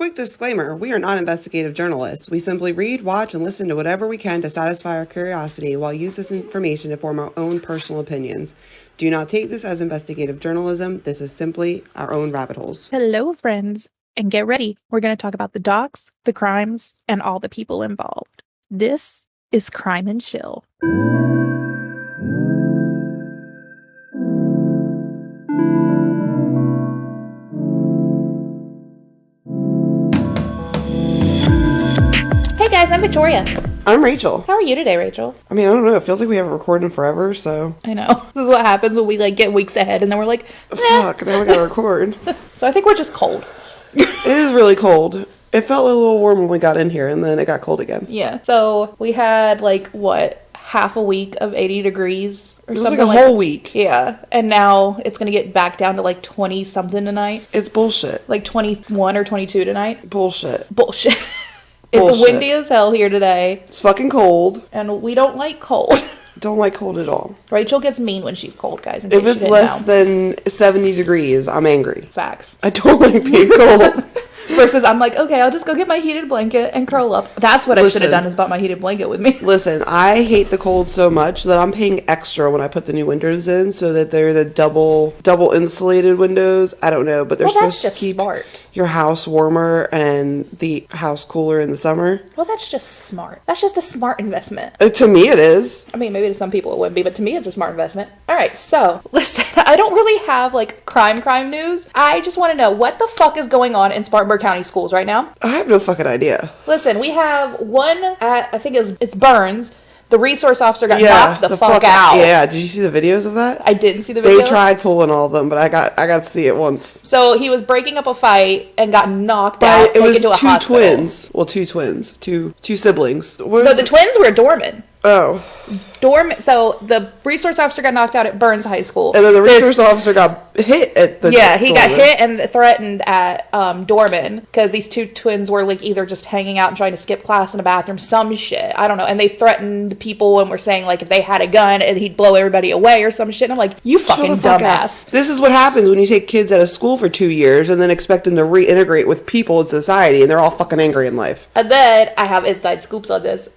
Quick disclaimer, we are not investigative journalists. We simply read, watch, and listen to whatever we can to satisfy our curiosity while use this information to form our own personal opinions. Do not take this as investigative journalism. This is simply our own rabbit holes. Hello, friends, and get ready. We're going to talk about the docs, the crimes, and all the people involved. This is Crime and Chill. Hey guys, I'm Victoria. I'm Rachel. How are you today, Rachel? I mean, I don't know. It feels like we haven't recorded in forever, so... I know. This is what happens when we get weeks ahead and then we're like, Fuck, now we gotta record. So I think we're just cold. It is really cold. It felt a little warm when we got in here, and then it got cold again. Yeah. So we had half a week of 80 degrees or something. It was like a whole week. Yeah. And now it's going to get back down to 20 something tonight. It's bullshit. 21 or 22 tonight. Bullshit. It's windy as hell here today. It's fucking cold. And we don't like cold. Don't like cold at all. Rachel gets mean when she's cold, guys. If it's less than 70 degrees, I'm angry. Facts. I don't like being cold. Versus I'm like, okay, I'll just go get my heated blanket and curl up. That's what I should have done, is bought my heated blanket with me. Listen, I hate the cold so much that I'm paying extra when I put the new windows in, so that they're the double insulated windows. I don't know, but they're supposed to keep your house warmer and the house cooler in the summer. Well, that's just smart. That's just a smart investment. To me it is. I mean, maybe to some people it wouldn't be, but to me it's a smart investment. All right, so listen, I don't really have crime news. I just want to know what the fuck is going on in Spartanburg County schools right now. I have no fucking idea. Listen, we have one at, I think it's Burns. The resource officer got knocked the fuck out. Yeah, did you see the videos of that? I didn't see the videos. They tried pulling all of them, but I got to see it once. So he was breaking up a fight and got knocked out, taken to a hospital. It was two twins. Well, two twins. Two siblings. No, the twins were doormen. Oh. So the resource officer got knocked out at Burns High School. And then the resource officer got hit at the he got hit and threatened at Dorman because these two twins were either just hanging out and trying to skip class in a bathroom, some shit. I don't know. And they threatened people and were saying if they had a gun and he'd blow everybody away or some shit. And I'm like, you fucking dumbass. This is what happens when you take kids out of school for 2 years and then expect them to reintegrate with people in society, and they're all fucking angry in life. And then I have inside scoops on this.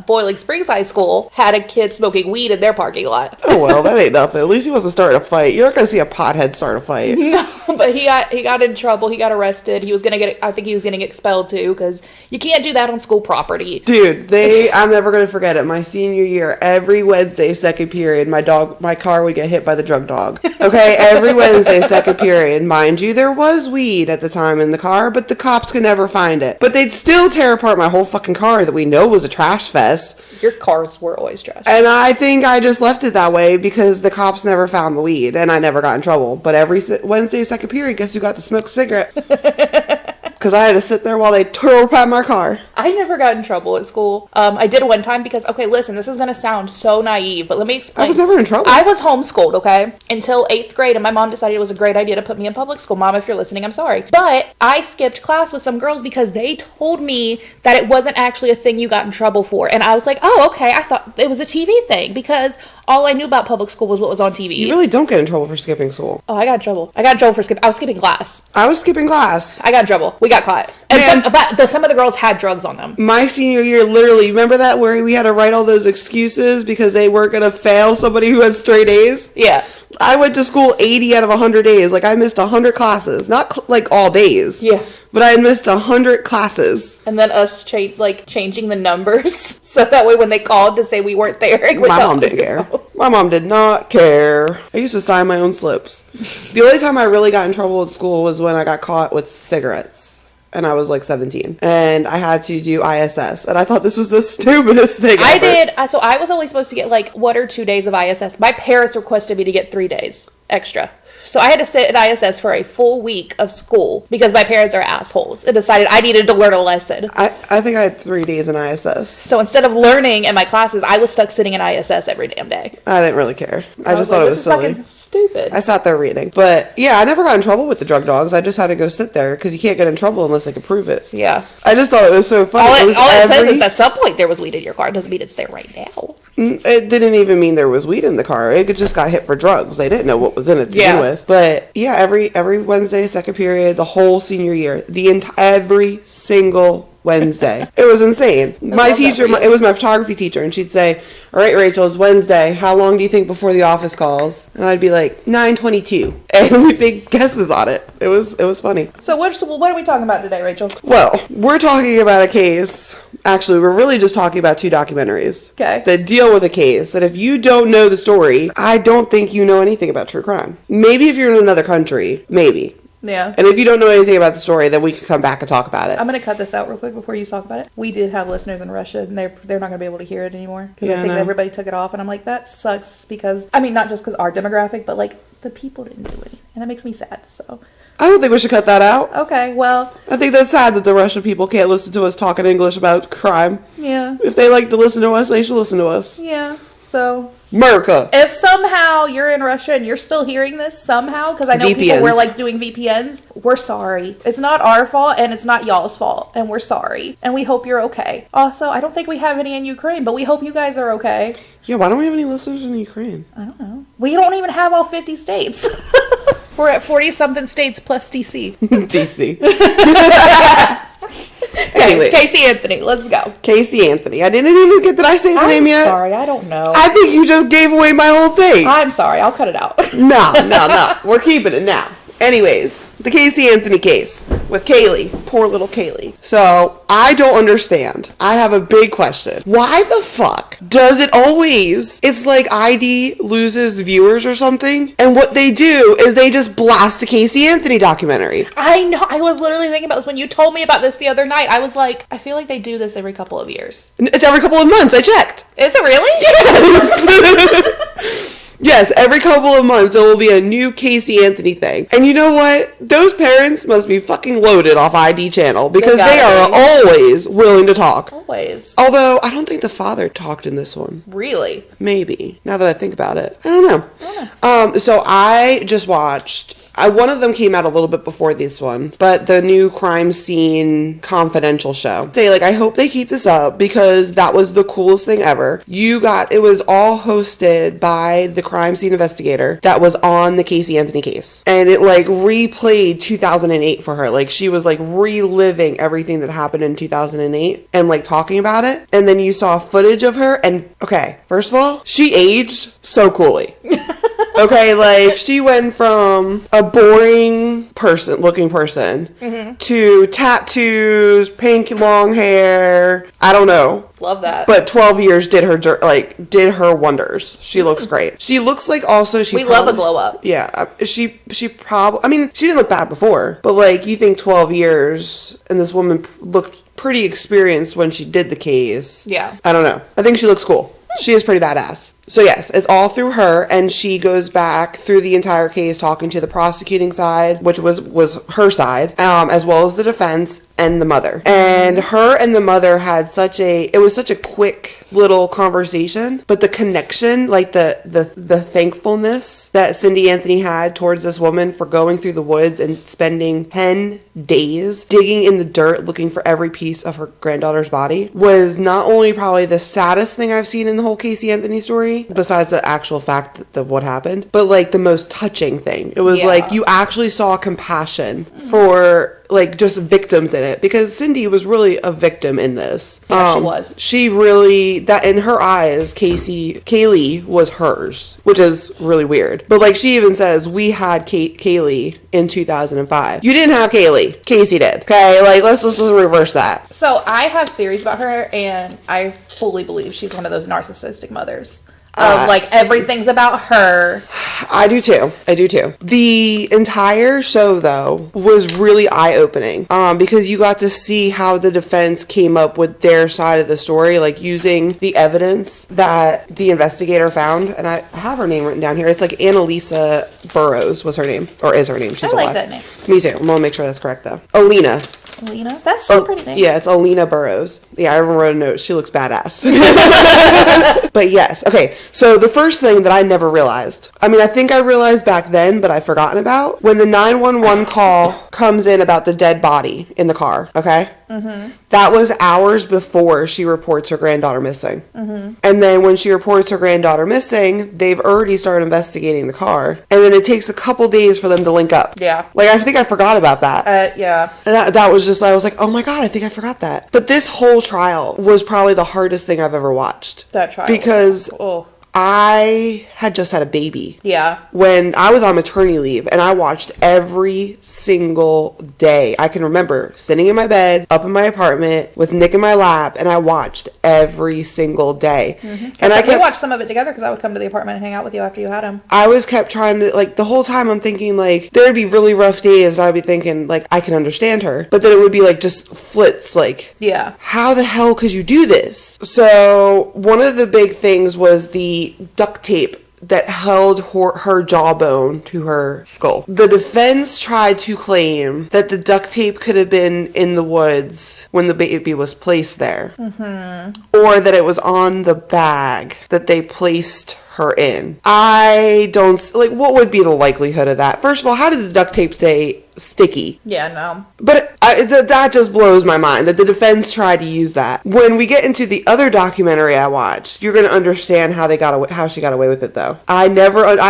Boiling Springs High School had a kid smoking weed in their parking lot. Oh, well, that ain't nothing. At least he wasn't starting a fight. You're not going to see a pothead start a fight. No, but he got in trouble. He got arrested. He was going to I think he was getting expelled too, because you can't do that on school property. Dude, I'm never going to forget it. My senior year, every Wednesday, second period, my car would get hit by the drug dog. Okay, every Wednesday, second period. Mind you, there was weed at the time in the car, but the cops could never find it. But they'd still tear apart my whole fucking car that we know was a trash fest. Your cars were always trash. And I think I just left it that way because the cops never found the weed and I never got in trouble. But every Wednesday, second period, guess who got to smoke a cigarette? Because I had to sit there while they tore apart my car. I never got in trouble at school. I did one time because, okay, listen, this is going to sound so naive, but let me explain. I was never in trouble. I was homeschooled, okay, until 8th grade, and my mom decided it was a great idea to put me in public school. Mom, if you're listening, I'm sorry. But I skipped class with some girls because they told me that it wasn't actually a thing you got in trouble for. And I was like, oh, okay, I thought it was a TV thing because all I knew about public school was what was on TV. You really don't get in trouble for skipping school. Oh, I got in trouble. I got in trouble for skipping. I was skipping class. I was skipping class. I got in trouble. We got caught. And some of the girls had drugs on them. My senior year, literally, remember that where we had to write all those excuses because they weren't going to fail somebody who had straight A's? Yeah. I went to school 80 out of 100 days. I missed 100 classes. Not all days. Yeah. But I missed 100 classes. And then us changing the numbers so that way when they called to say we weren't there. My mom didn't care. My mom did not care. I used to sign my own slips. The only time I really got in trouble at school was when I got caught with cigarettes. And I was 17. And I had to do ISS. And I thought this was the stupidest thing ever. So I was only supposed to get 1 or 2 days of ISS. My parents requested me to get 3 days extra. So I had to sit at ISS for a full week of school because my parents are assholes and decided I needed to learn a lesson. I think I had 3 days in ISS. So instead of learning in my classes, I was stuck sitting in ISS every damn day. I didn't really care. I just thought it was silly. Fucking stupid. I sat there reading. But yeah, I never got in trouble with the drug dogs. I just had to go sit there because you can't get in trouble unless they can prove it. Yeah. I just thought it was so funny. All it says is at some point there was weed in your car. It doesn't mean it's there right now. It didn't even mean there was weed in the car. It just got hit for drugs. They didn't know what was in it to begin with. with. But yeah, every Wednesday, second period, the whole senior year, every single Wednesday. It was insane. My teacher, it was my photography teacher, and she'd say, "All right, Rachel, it's Wednesday. How long do you think before the office calls?" And I'd be like, 9:22, and we'd make guesses on it. It was funny. So what are we talking about today, Rachel? Well, we're talking about a case. Actually, we're really just talking about 2 documentaries. Okay. That deal with a case that if you don't know the story, I don't think you know anything about true crime. Maybe if you're in another country, maybe. Yeah. And if you don't know anything about the story, then we can come back and talk about it. I'm going to cut this out real quick before you talk about it. We did have listeners in Russia, and they're not going to be able to hear it anymore. Because I think everybody took it off, and I'm like, that sucks because, I mean, not just because our demographic, but like the people didn't do anything. And that makes me sad, so. I don't think we should cut that out. Okay, well. I think that's sad that the Russian people can't listen to us talking English about crime. Yeah. If they like to listen to us, they should listen to us. Yeah, so. America. If somehow you're in Russia and you're still hearing this somehow, because I know people were like doing VPNs, we're sorry. It's not our fault and it's not y'all's fault, and we're sorry. And we hope you're okay. Also, I don't think we have any in Ukraine, but we hope you guys are okay. Yeah, why don't we have any listeners in Ukraine? I don't know. We don't even have all 50 states. We're at 40-something states plus DC. DC. Anyway, Casey Anthony, let's go. Casey Anthony. I didn't even did I say the name yet? I'm sorry, I don't know. I think you just gave away my whole thing. I'm sorry, I'll cut it out. No. We're keeping it now. Anyways, the Casey Anthony case with Kaylee. Poor little Kaylee. So, I don't understand. I have a big question. Why the fuck does it always, it's like ID loses viewers or something, and what they do is they just blast a Casey Anthony documentary. I know. I was literally thinking about this when you told me about this the other night. I was like, I feel like they do this every couple of years. It's every couple of months. I checked. Is it really? Yes. Yes, every couple of months there will be a new Casey Anthony thing. And you know what? Those parents must be fucking loaded off ID channel because they are always willing to talk. Always. Although, I don't think the father talked in this one. Really? Maybe. Now that I think about it. I don't know. So I just watched... one of them came out a little bit before this one, but the new Crime Scene Confidential show. I hope they keep this up because that was the coolest thing ever. It was all hosted by the crime scene investigator that was on the Casey Anthony case. And it replayed 2008 for her. She was reliving everything that happened in 2008 and talking about it. And then you saw footage of her and, okay, first of all, she aged so coolly. Okay, she went from a boring looking person to tattoos, pink long hair. I don't know. Love that. But 12 years did her wonders. She looks great. She looks also we love a glow up. Yeah, she probably. I mean, she didn't look bad before, but you think 12 years and this woman looked pretty experienced when she did the case. Yeah. I don't know. I think she looks cool. She is pretty badass. So yes, it's all through her, and she goes back through the entire case talking to the prosecuting side, which was her side, as well as the defense and the mother. And her and the mother had it was such a quick little conversation, but the connection, the thankfulness that Cindy Anthony had towards this woman for going through the woods and spending 10 days digging in the dirt looking for every piece of her granddaughter's body was not only probably the saddest thing I've seen in the whole Casey Anthony story, besides the actual fact of what happened, but the most touching thing. It was you actually saw compassion for just victims in it, because Cindy was really a victim in this. Yeah, she was. She really, that in her eyes, Kaylee was hers, which is really weird. But she even says, we had Kaylee in 2005. You didn't have Kaylee. Casey did. Okay, let's reverse that. So I have theories about her, and I fully believe she's one of those narcissistic mothers. Of everything's about her. I do too. The entire show though was really eye-opening because you got to see how the defense came up with their side of the story, using the evidence that the investigator found. And I have her name written down here. It's Annalisa Burrows was her name, or is her name. She's alive. I like that name. Me too. I'm gonna make sure that's correct though. Alina. Alina? That's so pretty name. Yeah, it's Alina Burrows. Yeah, I wrote a note. She looks badass. But yes. Okay, so the first thing that I never realized. I mean, I think I realized back then, but I've forgotten about. When the 911 call comes in about the dead body in the car, okay? Mm-hmm. That was hours before she reports her granddaughter missing. Mm-hmm. And then when she reports her granddaughter missing, they've already started investigating the car. And then it takes a couple days for them to link up. Yeah. Like, I think I forgot about that. Yeah. And that was just, I was like, oh my God, I think I forgot that. But this whole trial was probably the hardest thing I've ever watched. That trial. Because I had just had a baby. Yeah. When I was on maternity leave, and I watched every single day. I can remember sitting in my bed, up in my apartment, with Nick in my lap, and I watched every single day. Mm-hmm. And we watched some of it together because I would come to the apartment and hang out with you after you had him. I was kept trying to, like, the whole time I'm thinking, like, there would be really rough days, and I'd be thinking, like, I can understand her. But then it would be, like, just flits, like, yeah. How the hell could you do this? So, one of the big things was the duct tape that held her jawbone to her skull. The defense tried to claim that the duct tape could have been in the woods when the baby was placed there. Mm-hmm. Or that it was on the bag that they placed her in. I don't, like, what would be the likelihood of that? First of all, how did the duct tape stay sticky? Yeah, no. But that just blows my mind that the defense tried to use that. When we get into the other documentary I watched, you're going to understand how she got away with it, though. I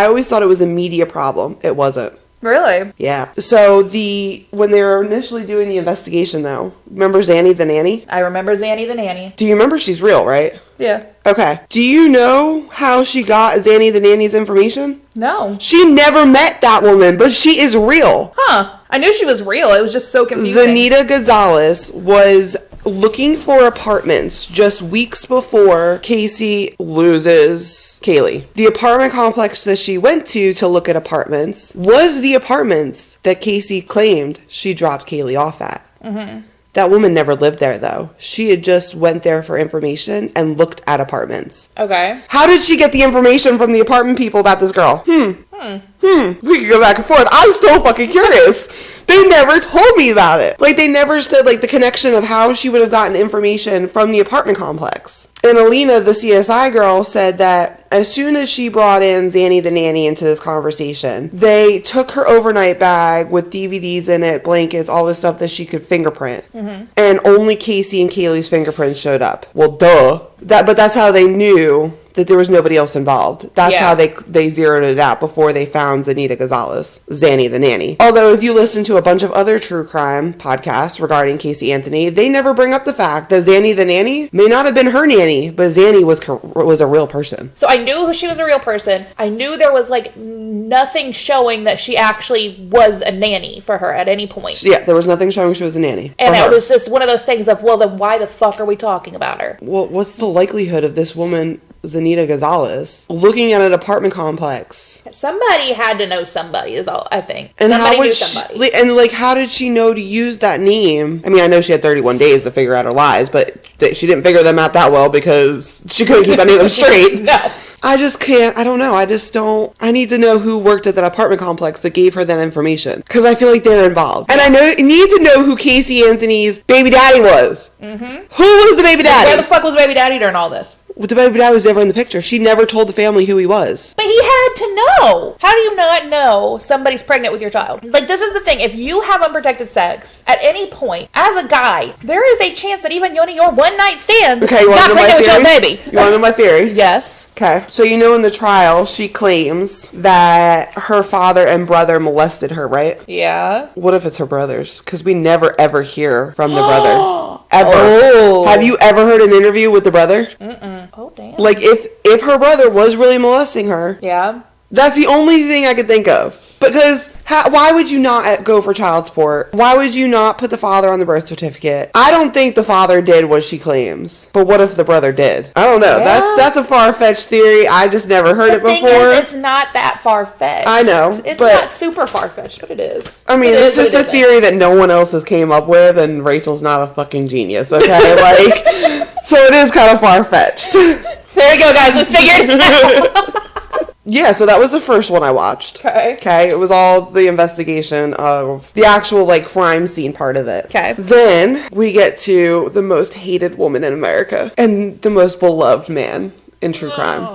always thought it was a media problem. It wasn't. Really? Yeah. So when they were initially doing the investigation, though, remember Zanny the nanny? I remember Zanny the nanny. Do you remember she's real, right? Yeah. Okay. Do you know how she got Zanny the nanny's information? No. She never met that woman, but she is real. Huh. I knew she was real. It was just so confusing. Zanita Gonzalez was looking for apartments just weeks before Casey loses Kaylee. The apartment complex that she went to look at apartments was the apartments that Casey claimed she dropped Kaylee off at. Mm-hmm. That woman never lived there, though. She had just went there for information and looked at apartments. Okay. How did she get the information from the apartment people about this girl? We could go back and forth. I'm still fucking curious. They never told me about it. Like, they never said, like, the connection of how she would have gotten information from the apartment complex. And Alina, the CSI girl, said that as soon as she brought in Zanny the nanny into this conversation, they took her overnight bag with DVDs in it, blankets, all this stuff that she could fingerprint. Mm-hmm. And only Casey and Kaylee's fingerprints showed up. Well, duh. But that's how they knew that there was nobody else involved. That's how they zeroed it out before they found Zanita Gonzalez, Zanny the nanny. Although if you listen to a bunch of other true crime podcasts regarding Casey Anthony, they never bring up the fact that Zanny the nanny may not have been her nanny, but Zanny was a real person. So I knew she was a real person. I knew there was, like, nothing showing that she actually was a nanny for her at any point. Yeah, there was nothing showing she was a nanny. And it was just one of those things of, well, then why the fuck are we talking about her? Well, what's the likelihood of this woman, Zanita Gonzalez, looking at an apartment complex? Somebody had to know somebody, is all I think. And somebody how would knew somebody. how did she know to use that name? I mean, I know she had 31 days to figure out her lies, but she didn't figure them out that well because she couldn't keep any of them straight. No. I just can't. I don't know. I need to know who worked at that apartment complex that gave her that information. Because I feel like they're involved. And I need to know who Casey Anthony's baby daddy was. Mm-hmm. Who was the baby daddy? Where the fuck was baby daddy during all this? The baby daddy was never in the picture. She never told the family who he was. But he had to know. How do you not know somebody's pregnant with your child? Like, this is the thing. If you have unprotected sex at any point, as a guy, there is a chance that even one of your one-night stands got pregnant with your baby. You want to know my theory? Yes. Okay. So you know in the trial, she claims that her father and brother molested her, right? Yeah. What if it's her brothers? Because we never ever hear from the brother. Ever. Oh. Have you ever heard an interview with the brother? Mm-mm. Oh, damn. Like, if her brother was really molesting her, yeah, that's the only thing I could think of. Because why would you not go for child support? Why would you not put the father on the birth certificate? I don't think the father did what she claims. But what if the brother did? I don't know. Yeah. That's a far-fetched theory. I just never heard it before. The thing is, it's not that far-fetched. I know. It's not super far-fetched, but it is. I mean, it's just a theory that no one else has came up with, and Rachel's not a fucking genius, okay? Like, so it is kind of far-fetched. There we go, guys. We figured it out. Yeah, so that was the first one I watched. Okay, it was all the investigation of the actual, like, crime scene part of it. Okay. Then we get to the most hated woman in America and the most beloved man in true crime.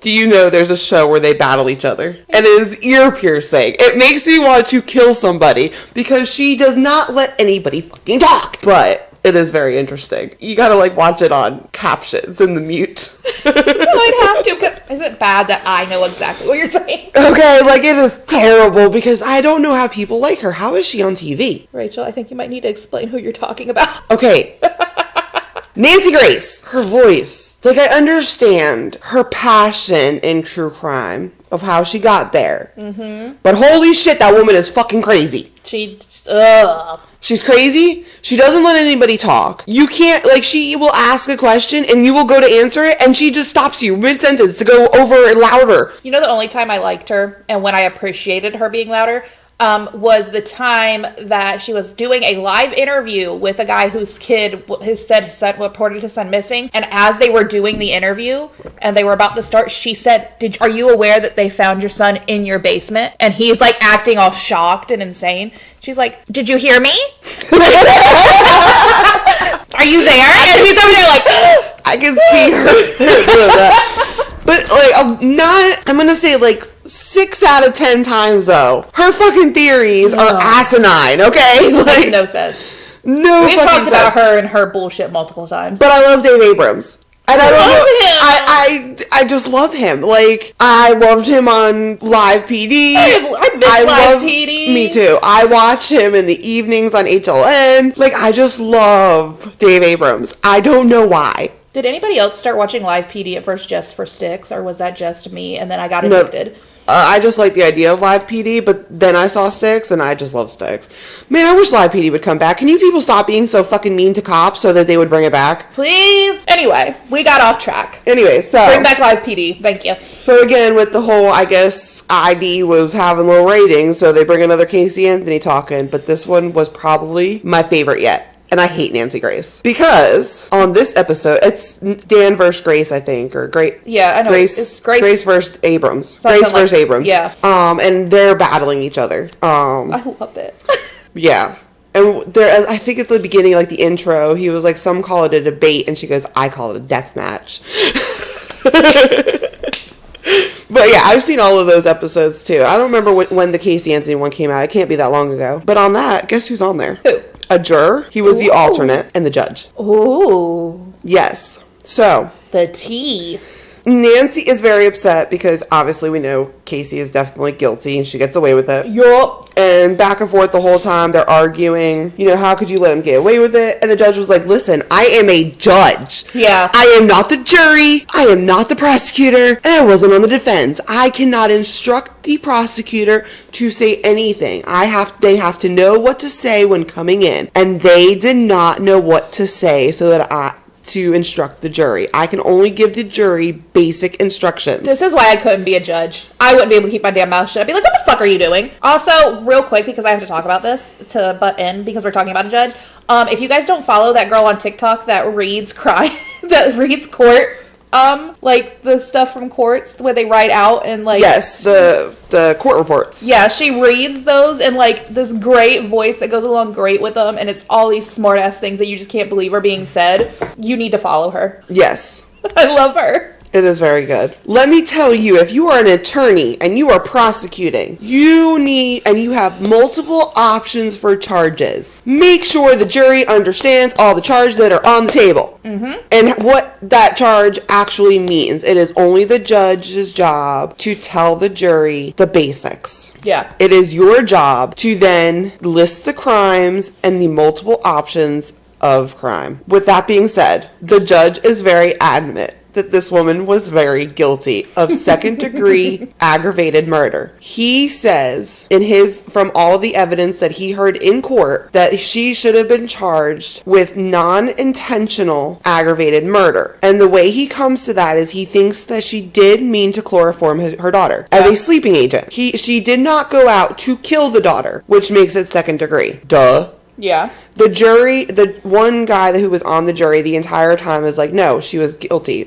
Do you know there's a show where they battle each other? And it is ear piercing. It makes me want to kill somebody because she does not let anybody fucking talk. But it is very interesting. You gotta, like, watch it on captions in the mute. So I'd have to. 'Cause is it bad that I know exactly what you're saying? Okay, like, it is terrible because I don't know how people like her. How is she on TV? Rachel, I think you might need to explain who you're talking about. Okay. Nancy Grace. Her voice. Like, I understand her passion in true crime of how she got there. Mm-hmm. But holy shit, that woman is fucking crazy. She's crazy. She doesn't let anybody talk. You can't, like, she will ask a question and you will go to answer it and she just stops you mid-sentence to go over it louder. You know, the only time I liked her and when I appreciated her being louder was the time that she was doing a live interview with a guy whose kid, his son reported his son missing. And as they were doing the interview and they were about to start, she said, "Are you aware that they found your son in your basement?" And he's like acting all shocked and insane. She's like, "Did you hear me? Are you there?" And he's over there like, I can see her doing that. But, like, I'm gonna say, like, 6 out of 10 times, though, her fucking theories are asinine, okay? Like, makes no sense. No We've fucking talked sense. about her and her bullshit multiple times. But I love Dave Abrams. And I don't love know. I just love him. Like, I loved him on Live PD. I miss Live PD. Me too. I watch him in the evenings on HLN. Like, I just love Dave Abrams. I don't know why. Did anybody else start watching Live PD at first just for Sticks, or was that just me and then I got addicted? I just like the idea of Live PD, but then I saw Sticks and I just love Sticks. Man, I wish Live PD would come back. Can you people stop being so fucking mean to cops so that they would bring it back? Please. Anyway, we got off track. Anyway, so bring back Live PD. Thank you. So again, with the whole, I guess, ID was having low ratings, so they bring another Casey Anthony talking, but this one was probably my favorite yet. And I hate Nancy Grace. Because on this episode, it's Dan versus Grace, I think, or Grace. Yeah, I know. It's Grace versus Abrams. Something Grace versus Abrams. Yeah. And they're battling each other. I love it. Yeah. And there, I think at the beginning, like the intro, he was like, some call it a debate, and she goes, I call it a death match. But yeah, I've seen all of those episodes too. I don't remember when the Casey Anthony one came out. It can't be that long ago. But on that, guess who's on there? Who? A juror. He was the alternate and the judge. Ooh. Yes. So. The tea. Nancy is very upset because obviously we know Casey is definitely guilty and she gets away with it. Yup. And back and forth the whole time they're arguing, you know, how could you let him get away with it? And the judge was like, listen, I am a judge. Yeah. I am not the jury. I am not the prosecutor. And I wasn't on the defense. I cannot instruct the prosecutor to say anything. They have to know what to say when coming in. And they did not know what to say to instruct the jury. I can only give the jury basic instructions. This is why I couldn't be a judge. I wouldn't be able to keep my damn mouth shut. I'd be like, what the fuck are you doing? Also, real quick, because I have to talk about this to butt in because we're talking about a judge. If you guys don't follow that girl on TikTok that reads that reads court, like the stuff from courts where they write out and like yes, the court reports. Yeah, she reads those in like this great voice that goes along great with them, and it's all these smart ass things that you just can't believe are being said. You need to follow her. Yes. I love her. It is very good. Let me tell you, if you are an attorney and you are prosecuting, you have multiple options for charges. Make sure the jury understands all the charges that are on the table. Mm-hmm. And what that charge actually means. It is only the judge's job to tell the jury the basics. Yeah. It is your job to then list the crimes and the multiple options of crime. With that being said, the judge is very adamant that this woman was very guilty of second-degree aggravated murder. He says, from all the evidence that he heard in court, that she should have been charged with non-intentional aggravated murder. And the way he comes to that is he thinks that she did mean to chloroform her daughter as a sleeping agent. She did not go out to kill the daughter, which makes it second degree. Duh. Yeah. The jury, the one guy who was on the jury the entire time is like, no, she was guilty.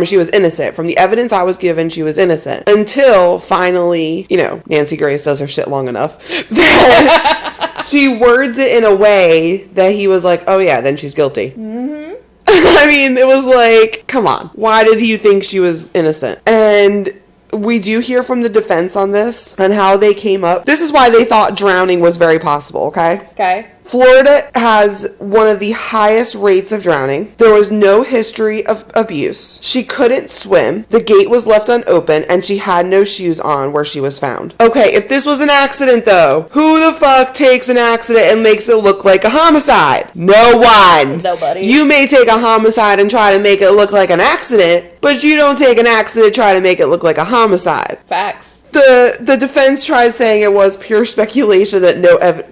She was innocent. From the evidence I was given, she was innocent. Until finally, Nancy Grace does her shit long enough that she words it in a way that he was like, oh yeah, then she's guilty. Mm-hmm. I mean, it was like, come on. Why did you think she was innocent? And we do hear from the defense on this and how they came up. This is why they thought drowning was very possible, okay? Okay. Florida has one of the highest rates of drowning. There was no history of abuse. She couldn't swim. The gate was left unopened, and she had no shoes on where she was found. Okay, if this was an accident, though, who the fuck takes an accident and makes it look like a homicide? No one. Nobody. You may take a homicide and try to make it look like an accident, but you don't take an accident and try to make it look like a homicide. Facts. The defense tried saying it was pure speculation that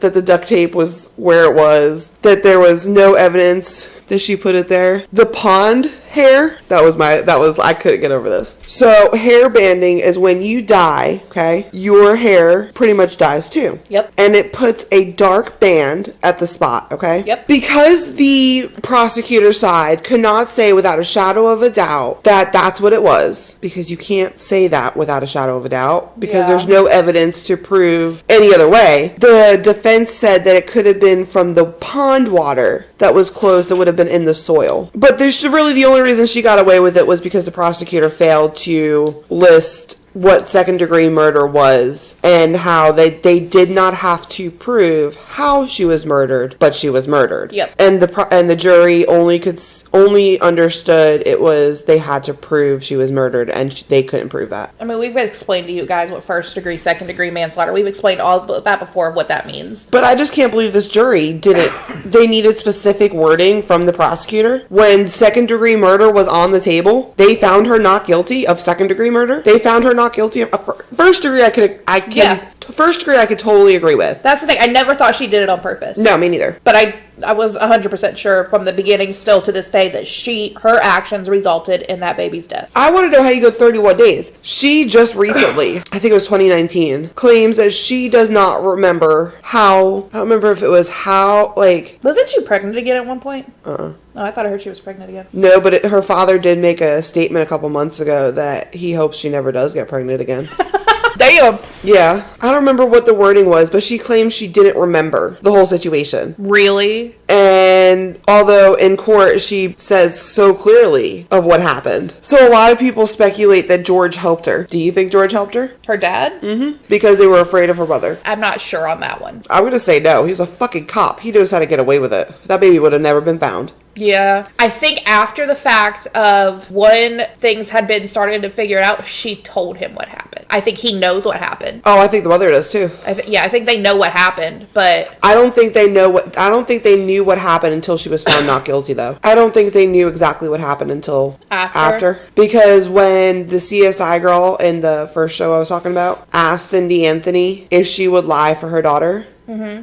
that the duct tape was where it was, that there was no evidence that she put it there. The pond hair, I couldn't get over this. So hair banding is when you die, okay, your hair pretty much dies too. Yep. And it puts a dark band at the spot, okay? Yep. Because the prosecutor side could not say without a shadow of a doubt that that's what it was, because you can't say that without a shadow of a doubt, because there's no evidence to prove any other way. The defense said that it could have been from the pond water that was closed that would have been in the soil. But there's really the only reason she got away with it was because the prosecutor failed to list what second-degree murder was and how they did not have to prove how she was murdered, but she was murdered. Yep. And the jury only understood it was they had to prove she was murdered, and they couldn't prove that. I mean, we've explained to you guys what first-degree, second-degree manslaughter. We've explained all that before, what that means. But I just can't believe this jury didn't. They needed specific wording from the prosecutor. When second-degree murder was on the table, they found her not guilty of second-degree murder. They found her not guilty of first degree. First degree I could totally agree with. That's the thing. I never thought she did it on purpose. No, me neither. But I was 100% sure from the beginning, still to this day, that her actions resulted in that baby's death. I want to know how you go 31 days. She just recently, I think it was 2019, claims that she does not remember how. I don't remember if it was how, like. Wasn't she pregnant again at one point? Oh, I thought I heard she was pregnant again. No, but her father did make a statement a couple months ago that he hopes she never does get pregnant again. Damn. Yeah. I don't remember what the wording was, but she claims she didn't remember the whole situation. Really? And although in court she says so clearly of what happened. So a lot of people speculate that George helped her. Do you think George helped her? Her dad? Mm-hmm. Because they were afraid of her brother. I'm not sure on that one. I'm going to say no. He's a fucking cop. He knows how to get away with it. That baby would have never been found. Yeah. I think after the fact of when things had been starting to figure it out, she told him what happened. I think he knows what happened. Oh, I think the mother does too. I think they know what happened, but I don't think they knew what happened until she was found not guilty, though. I don't think they knew exactly what happened until after. Because when the CSI girl in the first show I was talking about asked Cindy Anthony if she would lie for her daughter,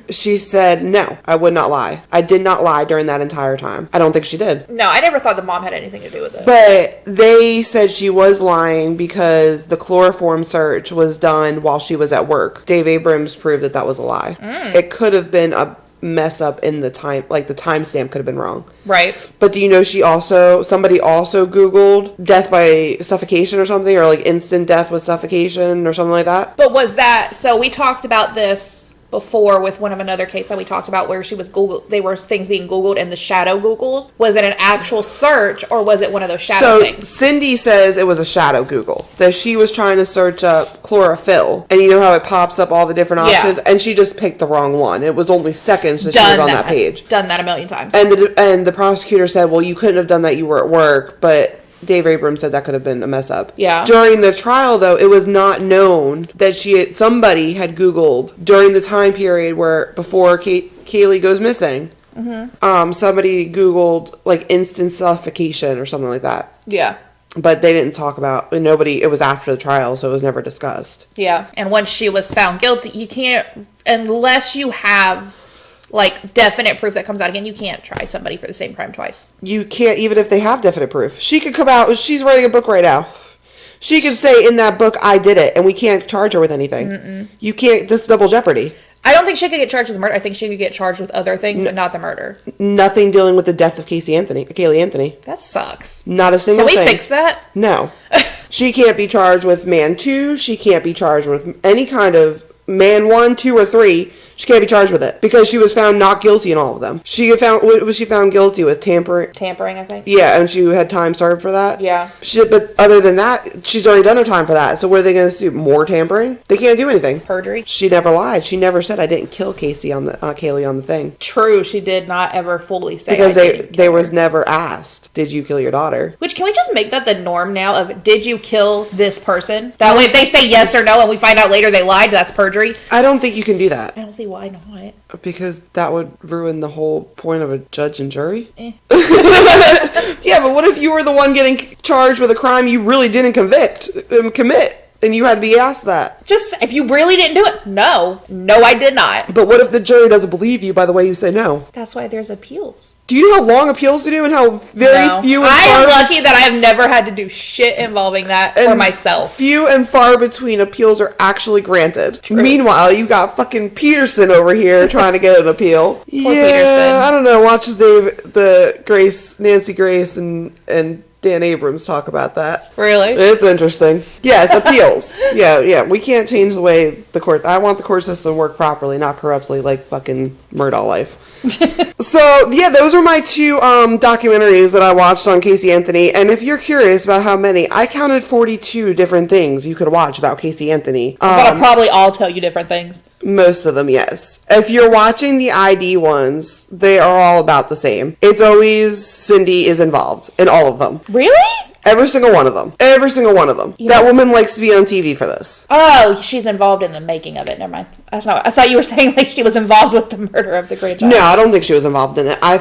she said, no, I would not lie. I did not lie during that entire time. I don't think she did. No, I never thought the mom had anything to do with it. But they said she was lying because the chloroform search was done while she was at work. Dave Abrams proved that was a lie. It could have been a mess up in the time, like the timestamp could have been wrong. Right. But do you know somebody also Googled death by suffocation or something, or like instant death with suffocation or something like that? But was that, so we talked about this before with another case that we talked about where she was Googled, there were things being Googled and the shadow Googles. Was it an actual search or was it one of those shadow things? So Cindy says it was a shadow Google, that she was trying to search up chlorophyll, and you know how it pops up all the different options, and she just picked the wrong one. It was only seconds that she was on that page. Done that a million times. And the prosecutor said, well, you couldn't have done that, you were at work, but Dave Abrams said that could have been a mess up. Yeah. During the trial, though, it was not known that somebody had Googled during the time period before Kaylee goes missing. Somebody Googled like instant suffocation or something like that. Yeah. But they didn't talk about it was after the trial, so it was never discussed. Yeah. And once she was found guilty, you can't, unless you have like definite proof that comes out again, you can't try somebody for the same crime twice. You can't, even if they have definite proof. She could come out, she's writing a book right now. She could say in that book, I did it, and we can't charge her with anything. You can't, this is double jeopardy. I don't think she could get charged with murder. I think she could get charged with other things, but not the murder. Nothing dealing with the death of Kaylee Anthony. That sucks. Not a single thing. Can we fix that? No. She can't be charged with man 2. She can't be charged with any kind of man 1, 2, or 3. She can't be charged with it because she was found not guilty in all of them. Was she found guilty with tampering? Tampering, I think. Yeah, and she had time served for that. Yeah. But other than that, she's already done her time for that. So what are they going to do? More tampering? They can't do anything. Perjury. She never lied. She never said I didn't kill Kaylee on the thing. True, she did not ever fully say because they was never asked, did you kill your daughter? Which, can we just make that the norm now of, did you kill this person? That way if they say yes or no and we find out later they lied, that's perjury. I don't think you can do that. I don't see why not. Because that would ruin the whole point of a judge and jury. Yeah, but what if you were the one getting charged with a crime you really didn't commit? And you had to be asked that. Just, if you really didn't do it, no, I did not. But what if the jury doesn't believe you by the way you say no? That's why there's appeals. Do you know how long appeals to do and how very few and I far am lucky that I have never had to do shit involving that for myself. Few and far between appeals are actually granted. True. Meanwhile, you got fucking Peterson over here trying to get an appeal. Poor Peterson. I don't know. Watch Nancy Grace and Dan Abrams talk about that. Really? It's interesting. Yes, appeals. Yeah. We can't change the way the court... I want the court system to work properly, not corruptly like fucking Murdaugh life. So, yeah, those are my 2 documentaries that I watched on Casey Anthony. And if you're curious about how many, I counted 42 different things you could watch about Casey Anthony. That'll probably all tell you different things. Most of them, yes. If you're watching the ID ones, they are all about the same. It's always Cindy is involved in all of them. Really? Every single one of them. Every single one of them. Yeah. That woman likes to be on TV for this. Oh, she's involved in the making of it. Never mind. That's not. I thought you were saying like she was involved with the murder of the great child. No, I don't think she was involved in it. I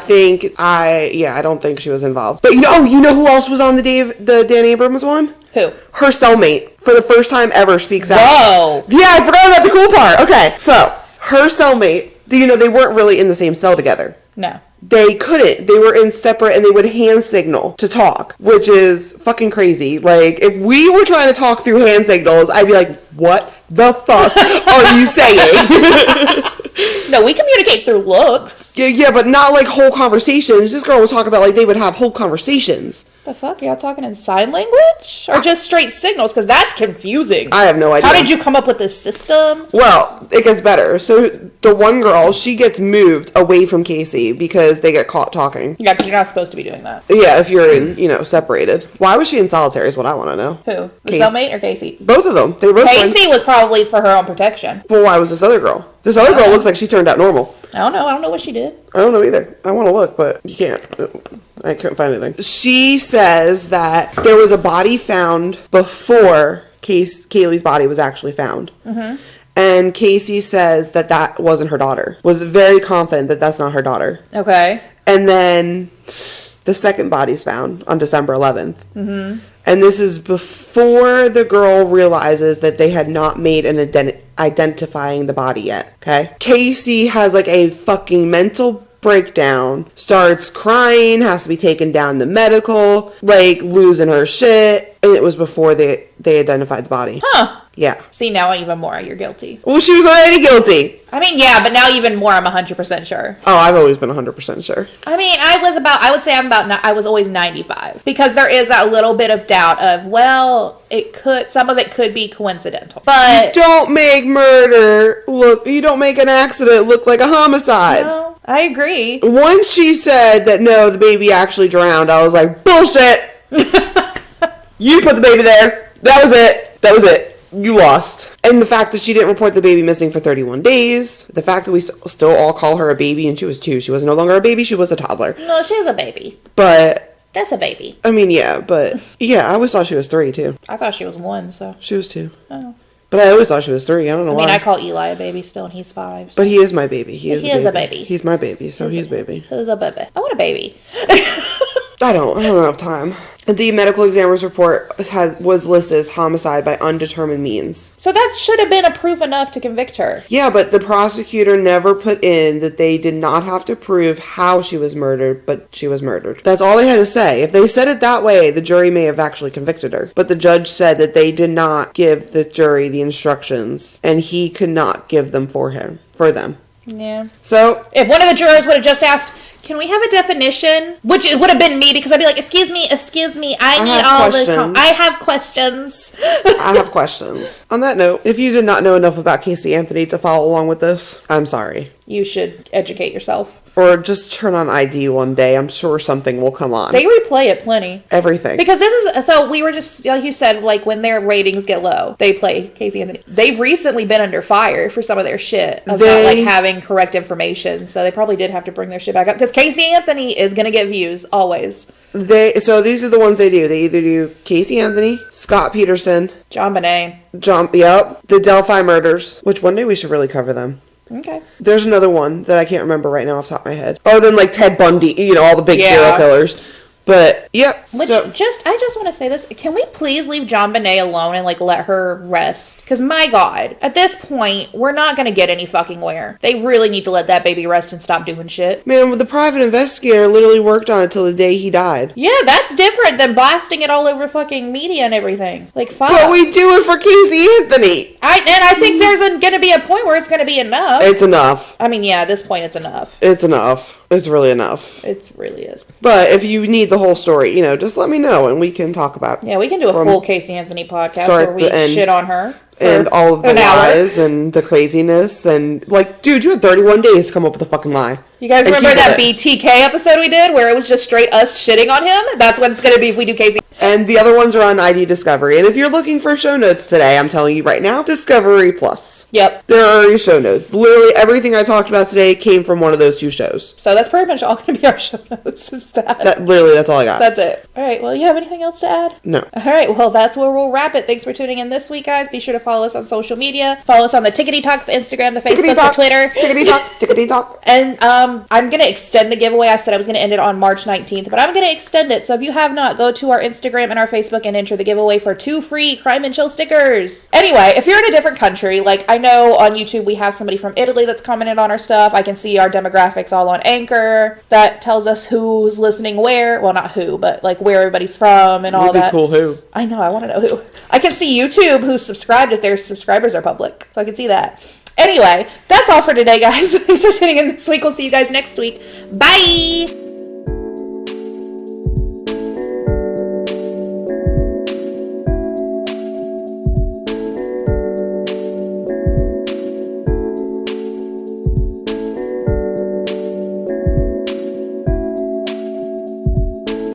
don't think she was involved. But you know who else was on the Dan Abrams one? Who? Her cellmate, for the first time ever, speaks out. Whoa. Yeah, I forgot about the cool part. Okay, so her cellmate. They weren't really in the same cell together. No. They couldn't. They were in separate and they would hand signal to talk, which is fucking crazy. Like, if we were trying to talk through hand signals, I'd be like, what the fuck are you saying? No, we communicate through looks. Yeah, but not like whole conversations. This girl was talking about like they would have whole conversations. The fuck? Y'all talking in sign language? Or just straight signals? Because that's confusing. I have no idea. How did you come up with this system? Well, it gets better. So the one girl, she gets moved away from Casey because they get caught talking. Yeah, because you're not supposed to be doing that. Yeah, if you're in, separated. Why was she in solitary is what I want to know. Who? The cellmate or Casey? Both of them. They were both Casey was probably for her own protection. Well, why was this other girl? This other girl looks like she turned out normal. I don't know. I don't know what she did. I don't know either. I want to look, but you can't. I couldn't find anything. She says that there was a body found before Kaylee's body was actually found. Mm-hmm. And Casey says that wasn't her daughter. Was very confident that that's not her daughter. Okay. And then the second body's found on December 11th. Mm-hmm. And this is before the girl realizes that they had not made an identifying the body yet. Okay? Casey has like a fucking mental breakdown, starts crying, has to be taken down to medical, like losing her shit. And it was before they identified the body. Huh. Yeah. See, now even more, you're guilty. Well, she was already guilty. I mean, yeah, but now even more, I'm 100% sure. Oh, I've always been 100% sure. I mean, I was always 95. Because there is that little bit of doubt of, well, some of it could be coincidental. But you don't make you don't make an accident look like a homicide. No, I agree. Once she said that, no, the baby actually drowned, I was like, bullshit. You put the baby there. That was it. You lost. And the fact that she didn't report the baby missing for 31 days, the fact that we still all call her a baby and she was 2. She was no longer a baby, she was a toddler. No, she's a baby. But that's a baby. I mean, yeah, but yeah, I always thought she was 3 too. I thought she was 1, so. She was 2. Oh. But I always thought she was 3. I don't know why. I mean, I call Eli a baby still, and he's 5. So. But he is my baby. He is a baby. He's my baby, so he's baby. He's a baby. I want a baby. I don't have time. The medical examiner's report was listed as homicide by undetermined means. So that should have been a proof enough to convict her. Yeah, but the prosecutor never put in that they did not have to prove how she was murdered, but she was murdered. That's all they had to say. If they said it that way, the jury may have actually convicted her. But the judge said that they did not give the jury the instructions, and he could not give them for them. Yeah. So, if one of the jurors would have just asked, can we have a definition? Which it would have been me, because I'd be like, excuse me, I need all the... I have questions. I have questions. On that note, if you did not know enough about Casey Anthony to follow along with this, I'm sorry. You should educate yourself. Or just turn on ID one day. I'm sure something will come on. They replay it plenty. Everything. Because this is... So we were just... Like you said, like when their ratings get low, they play Casey Anthony. They've recently been under fire for some of their shit. About like having correct information. So they probably did have to bring their shit back up. Because Casey Anthony is going to get views. Always. So these are the ones they do. They either do Casey Anthony, Scott Peterson, JonBenet. The Delphi murders. Which one day we should really cover them. Okay. There's another one that I can't remember right now off the top of my head. Other than like Ted Bundy, all the big serial killers. But, yep. I just want to say this. Can we please leave JonBenet alone and, like, let her rest? Because, my God, at this point, we're not going to get any fucking where. They really need to let that baby rest and stop doing shit. Man, the private investigator literally worked on it till the day he died. Yeah, that's different than blasting it all over fucking media and everything. Like, fuck. But we do it for Casey Anthony. I think there's going to be a point where it's going to be enough. It's enough. I mean, yeah, at this point, it's enough. It's enough. It's really enough. It really is. But if you need the whole story, just let me know and we can talk about it. Yeah, we can do a full Casey Anthony podcast where we shit on her. And all of the lies and the craziness and, like, dude, you had 31 days to come up with a fucking lie. You guys remember that BTK episode we did where it was just straight us shitting on him? That's what it's going to be if we do Casey. And the other ones are on ID Discovery. And if you're looking for show notes today, I'm telling you right now, Discovery Plus. Yep. There are your show notes. Literally everything I talked about today came from one of those two shows. So that's pretty much all going to be our show notes, is that. Literally, that's all I got. That's it. All right, well, you have anything else to add? No. All right, well, that's where we'll wrap it. Thanks for tuning in this week, guys. Be sure to follow us on social media. Follow us on the Tickety Talk, the Instagram, the Facebook, the Twitter. Tickety Talk, Tickety Talk. And I'm going to extend the giveaway. I said I was going to end it on March 19th, but I'm going to extend it. So if you have not, go to our Instagram and our Facebook and enter the giveaway for 2 free Crime and Chill stickers. Anyway, if you're in a different country, like I know on YouTube we have somebody from Italy that's commented on our stuff. I can see our demographics all on Anchor. That tells us who's listening where. Well, not who, but like where everybody's from and all that. Cool who. I know, I want to know who. I can see YouTube who's subscribed if their subscribers are public. So I can see that. Anyway, that's all for today, guys. Thanks for tuning in this week. We'll see you guys next week. Bye!